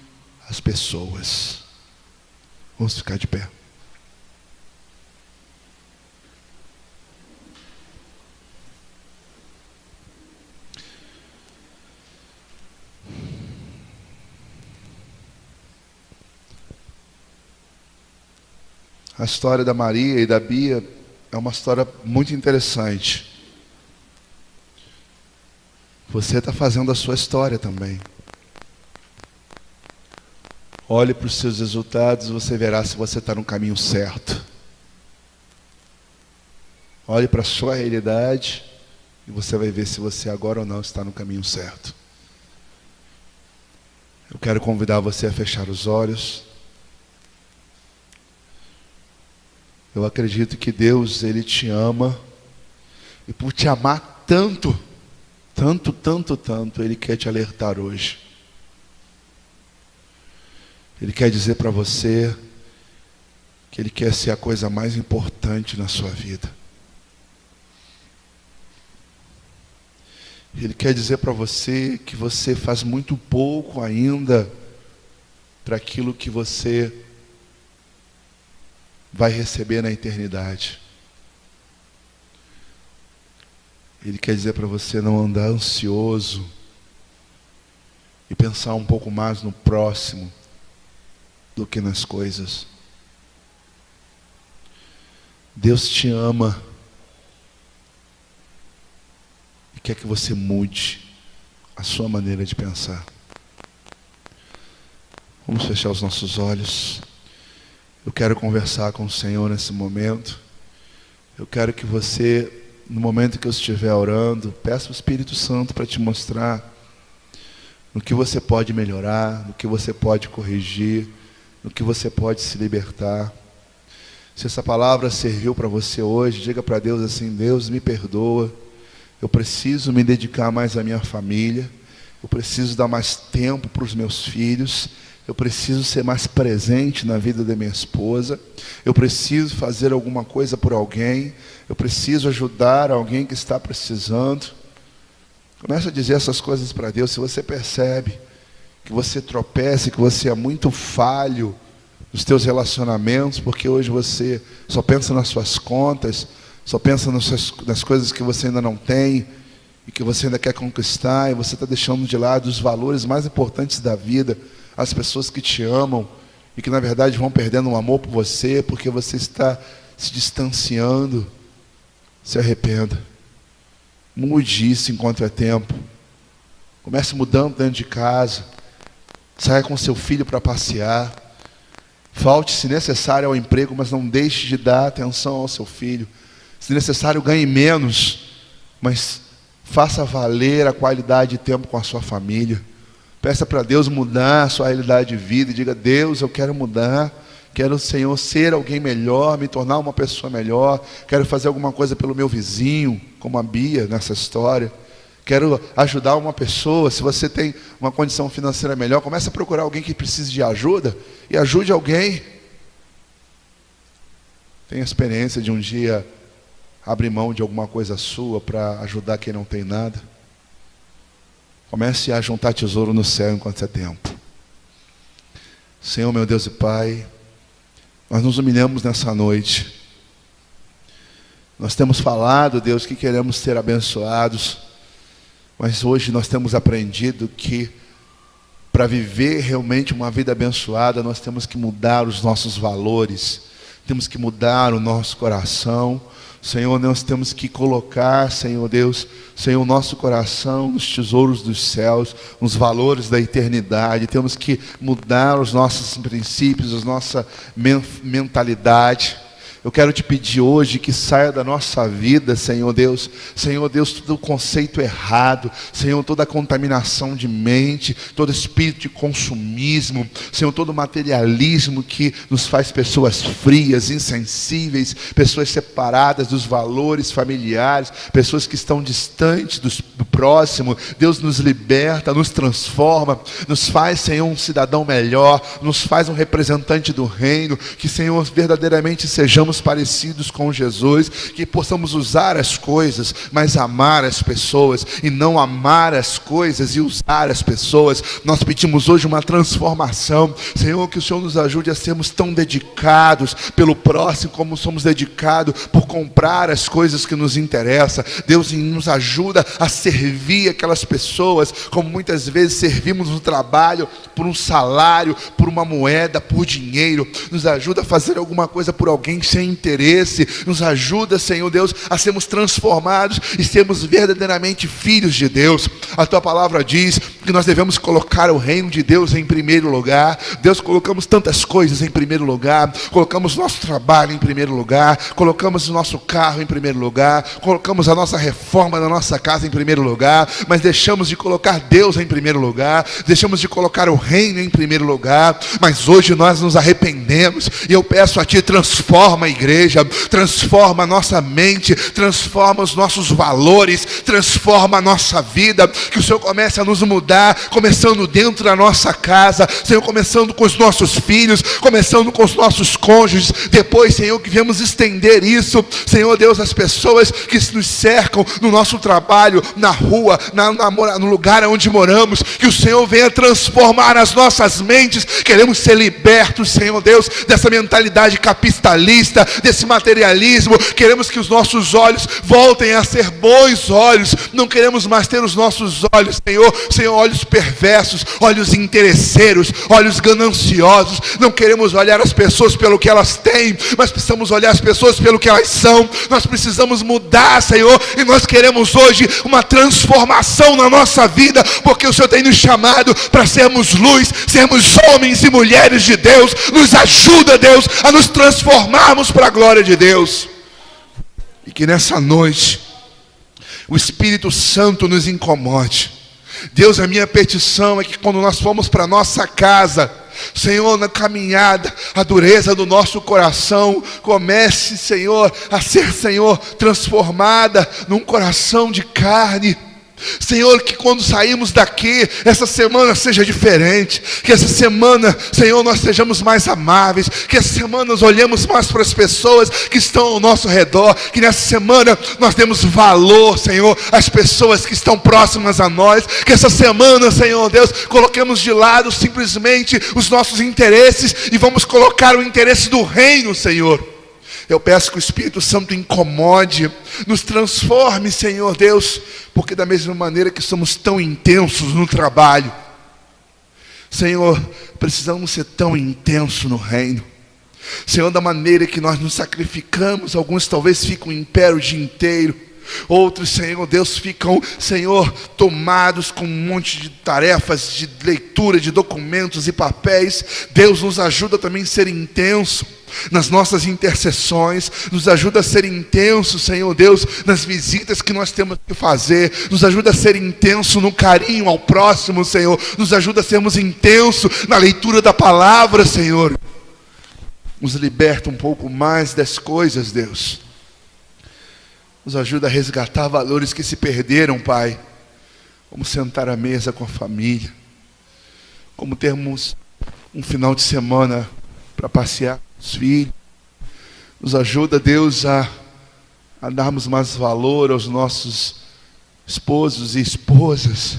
Speaker 2: às pessoas. Vamos ficar de pé. A história da Maria e da Bia é uma história muito interessante. Você está fazendo a sua história também. Olhe para os seus resultados e você verá se você está no caminho certo. Olhe para a sua realidade e você vai ver se você agora ou não está no caminho certo. Eu quero convidar você a fechar os olhos. Eu acredito que Deus, Ele te ama, e por te amar tanto, tanto, tanto, tanto, Ele quer te alertar hoje. Ele quer dizer para você que Ele quer ser a coisa mais importante na sua vida. Ele quer dizer para você que você faz muito pouco ainda para aquilo que você vai receber na eternidade. Ele quer dizer para você não andar ansioso e pensar um pouco mais no próximo do que nas coisas. Deus te ama e quer que você mude a sua maneira de pensar. Vamos fechar os nossos olhos. Eu quero conversar com o Senhor nesse momento. Eu quero que você, no momento que eu estiver orando, peça o Espírito Santo para te mostrar no que você pode melhorar, no que você pode corrigir, no que você pode se libertar. Se essa palavra serviu para você hoje, diga para Deus assim: Deus, me perdoa, eu preciso me dedicar mais à minha família, eu preciso dar mais tempo para os meus filhos, eu preciso ser mais presente na vida da minha esposa, eu preciso fazer alguma coisa por alguém, eu preciso ajudar alguém que está precisando. Começa a dizer essas coisas para Deus. Se você percebe que você tropeça, que você é muito falho nos teus relacionamentos, porque hoje você só pensa nas suas contas, só pensa nas coisas que você ainda não tem e que você ainda quer conquistar, e você está deixando de lado os valores mais importantes da vida, as pessoas que te amam e que na verdade vão perdendo um amor por você, porque você está se distanciando. Se arrependa. Mude isso enquanto é tempo. Comece mudando dentro de casa. Saia com seu filho para passear. Falte, se necessário, ao emprego, mas não deixe de dar atenção ao seu filho. Se necessário, ganhe menos, mas faça valer a qualidade de tempo com a sua família. Peça para Deus mudar a sua realidade de vida e diga: Deus, eu quero mudar, quero, Senhor, ser alguém melhor, me tornar uma pessoa melhor, quero fazer alguma coisa pelo meu vizinho, como a Bia nessa história, quero ajudar uma pessoa. Se você tem uma condição financeira melhor, comece a procurar alguém que precise de ajuda e ajude alguém. Tenha a experiência de um dia abrir mão de alguma coisa sua para ajudar quem não tem nada. Comece a juntar tesouro no céu enquanto é tempo. Senhor, meu Deus e Pai, nós nos humilhamos nessa noite. Nós temos falado, Deus, que queremos ser abençoados, mas hoje nós temos aprendido que Para viver realmente uma vida abençoada, nós temos que mudar os nossos valores, temos que mudar o nosso coração. Senhor, nós temos que colocar, Senhor Deus, Senhor, o nosso coração nos tesouros dos céus, nos valores da eternidade. Temos que mudar os nossos princípios, a nossa mentalidade. Eu quero te pedir hoje que saia da nossa vida, Senhor Deus, todo o conceito errado, Senhor, toda a contaminação de mente, todo espírito de consumismo, Senhor, todo materialismo que nos faz pessoas frias, insensíveis, pessoas separadas dos valores familiares, pessoas que estão distantes do próximo. Deus nos liberta, nos transforma, nos faz, Senhor, um cidadão melhor, nos faz um representante do reino, que, Senhor, verdadeiramente sejamos parecidos com Jesus, que possamos usar as coisas, mas amar as pessoas, e não amar as coisas e usar as pessoas. Nós pedimos hoje uma transformação, Senhor, que o Senhor nos ajude a sermos tão dedicados pelo próximo, como somos dedicados por comprar as coisas que nos interessam. Deus nos ajuda a servir aquelas pessoas, como muitas vezes servimos no trabalho, por um salário, por uma moeda, por dinheiro. Nos ajuda a fazer alguma coisa por alguém sem interesse. Nos ajuda, Senhor Deus, a sermos transformados e sermos verdadeiramente filhos de Deus. A tua palavra diz que nós devemos colocar o reino de Deus em primeiro lugar. Deus, colocamos tantas coisas em primeiro lugar, colocamos nosso trabalho em primeiro lugar, colocamos o nosso carro em primeiro lugar, colocamos a nossa reforma da nossa casa em primeiro lugar, mas deixamos de colocar Deus em primeiro lugar, deixamos de colocar o reino em primeiro lugar. Mas hoje nós nos arrependemos, e eu peço a Ti, transforma a igreja, transforma a nossa mente, transforma os nossos valores, transforma a nossa vida, que o Senhor comece a nos mudar, começando dentro da nossa casa, Senhor, começando com os nossos filhos, começando com os nossos cônjuges, depois, Senhor, que viemos estender isso, Senhor Deus, as pessoas que nos cercam no nosso trabalho, na rua, no lugar onde moramos, que o Senhor venha transformar as nossas mentes. Queremos ser libertos, Senhor Deus, dessa mentalidade capitalista, desse materialismo. Queremos que os nossos olhos voltem a ser bons olhos. Não queremos mais ter os nossos olhos, Senhor, olhos perversos, olhos interesseiros, olhos gananciosos. Não queremos olhar as pessoas pelo que elas têm, mas precisamos olhar as pessoas pelo que elas são. Nós precisamos mudar, Senhor, e nós queremos hoje uma transformação na nossa vida, porque o Senhor tem nos chamado para sermos luz, sermos homens e mulheres de Deus. Nos ajuda, Deus, a nos transformarmos para a glória de Deus. E que nessa noite o Espírito Santo nos incomode. Deus, a minha petição é que quando nós formos para a nossa casa, Senhor, na caminhada, a dureza do nosso coração comece, Senhor, a ser, Senhor, transformada num coração de carne. Senhor, que quando saímos daqui, essa semana seja diferente. Que essa semana, Senhor, nós sejamos mais amáveis. Que essa semana nós olhemos mais para as pessoas que estão ao nosso redor. Que nessa semana nós demos valor, Senhor, às pessoas que estão próximas a nós. Que essa semana, Senhor Deus, coloquemos de lado simplesmente os nossos interesses e vamos colocar o interesse do reino, Senhor. Eu peço que o Espírito Santo incomode, nos transforme, Senhor Deus, porque da mesma maneira que somos tão intensos no trabalho, Senhor, precisamos ser tão intensos no reino. Senhor, da maneira que nós nos sacrificamos, alguns talvez ficam em pé o dia inteiro, outros, Senhor Deus, ficam, Senhor, tomados com um monte de tarefas, de leitura, de documentos e papéis. Deus, nos ajuda também a ser intenso nas nossas intercessões, nos ajuda a ser intenso, Senhor Deus, nas visitas que nós temos que fazer, nos ajuda a ser intenso no carinho ao próximo, Senhor, nos ajuda a sermos intensos na leitura da palavra, Senhor. Nos liberta um pouco mais das coisas, Deus. Nos ajuda a resgatar valores que se perderam, Pai. Como sentar à mesa com a família, como termos um final de semana para passear com os filhos. Nos ajuda, Deus, a darmos mais valor aos nossos esposos e esposas.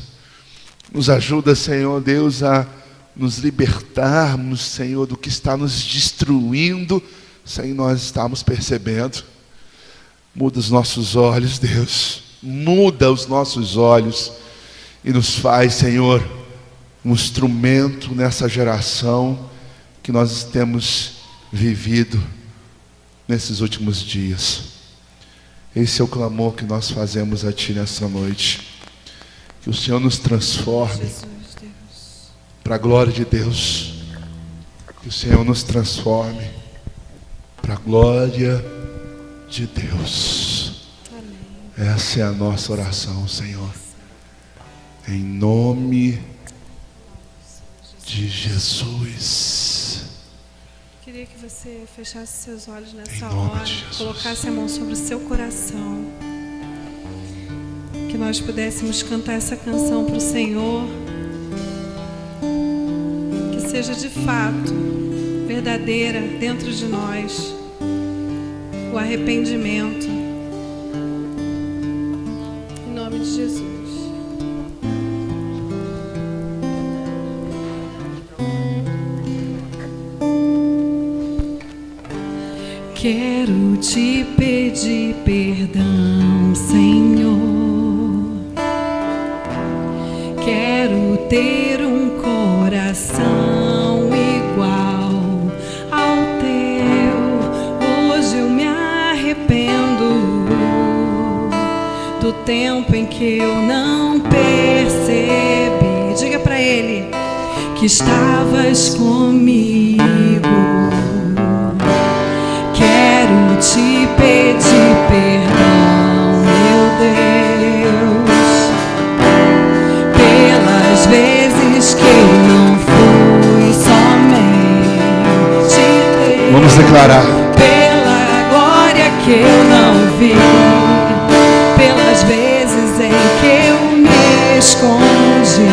Speaker 2: Nos ajuda, Senhor Deus, a nos libertarmos, Senhor, do que está nos destruindo, sem nós estarmos percebendo. Muda os nossos olhos, Deus. Muda os nossos olhos e nos faz, Senhor, um instrumento nessa geração que nós temos vivido nesses últimos dias. Esse é o clamor que nós fazemos a Ti nessa noite. Que o Senhor nos transforme para a glória de Deus. Que o Senhor nos transforme para a glória de Deus. Amém. Essa é a nossa oração, Senhor. Em nome de Jesus.
Speaker 3: Queria que você fechasse seus olhos nessa hora, colocasse a mão sobre o seu coração. Que nós pudéssemos cantar essa canção para o Senhor. Que seja de fato verdadeira dentro de nós o arrependimento. Em nome de Jesus. Quero te pedir perdão, Senhor. Quero ter um coração igual ao teu. Hoje eu me arrependo do tempo em que eu não percebi. Diga pra Ele que estavas comigo. Quero te pedir perdão, meu Deus, pelas vezes que eu não fui somente Deus.
Speaker 2: Vamos declarar.
Speaker 3: Pela glória que eu não vi, pelas vezes em que eu me escondi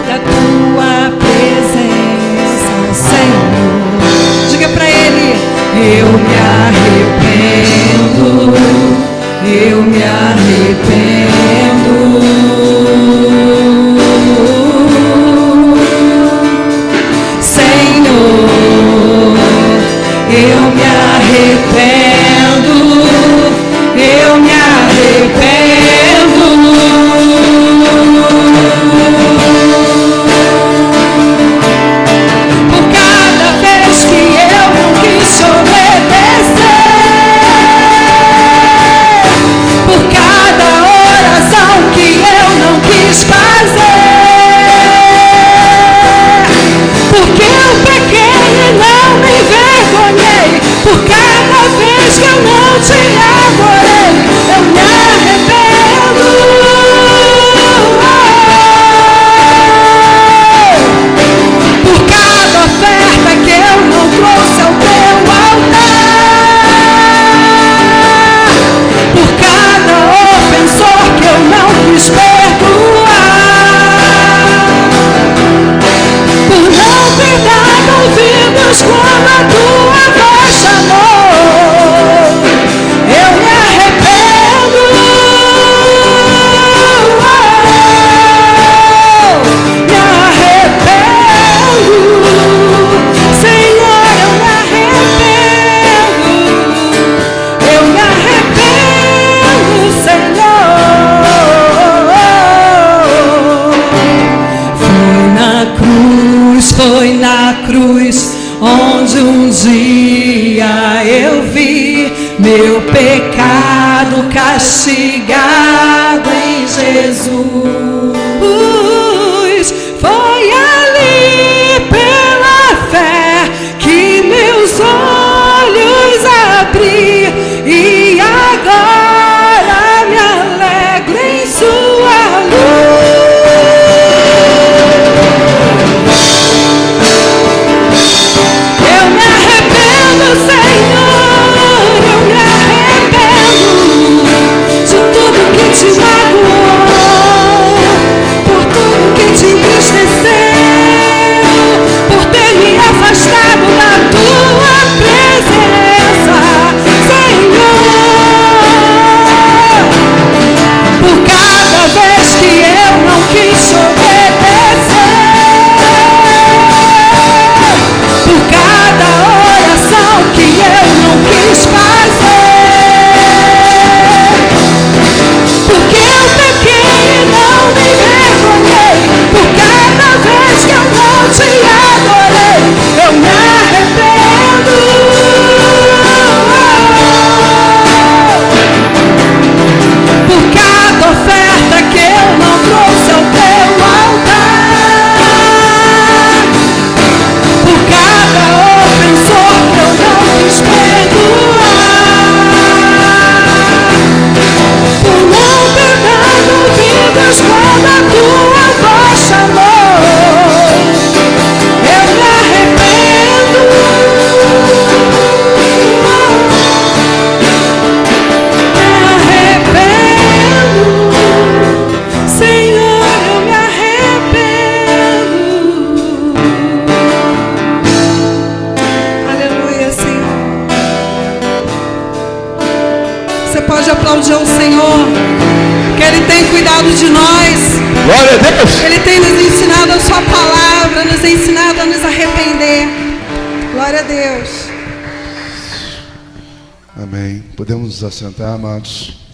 Speaker 3: da tua presença, Senhor. Diga pra Ele: eu me arrependo, eu me arrependo. Senhor, eu me arrependo, eu me arrependo. Por cada vez que eu não te adorei, eu me arrependo. Por cada oferta que eu não trouxe ao teu altar, por cada ofensor que eu não quis perdoar, por não ter dado ouvidos quando a tua voz chamou, eu me arrependo, me arrependo, Senhor, eu me arrependo, Senhor. Foi na cruz onde um dia eu vi meu pecado castigado em Jesus. Foi ali pela fé que meus olhos abri e agora me alegro em sua luz. Te magoou, por tudo que te entristeceu. Você pode aplaudir ao Senhor, que Ele tem cuidado de nós.
Speaker 2: Glória a Deus.
Speaker 3: Ele tem nos ensinado a sua palavra, nos ensinado a nos arrepender. Glória a Deus.
Speaker 2: Amém. Podemos nos assentar, amados.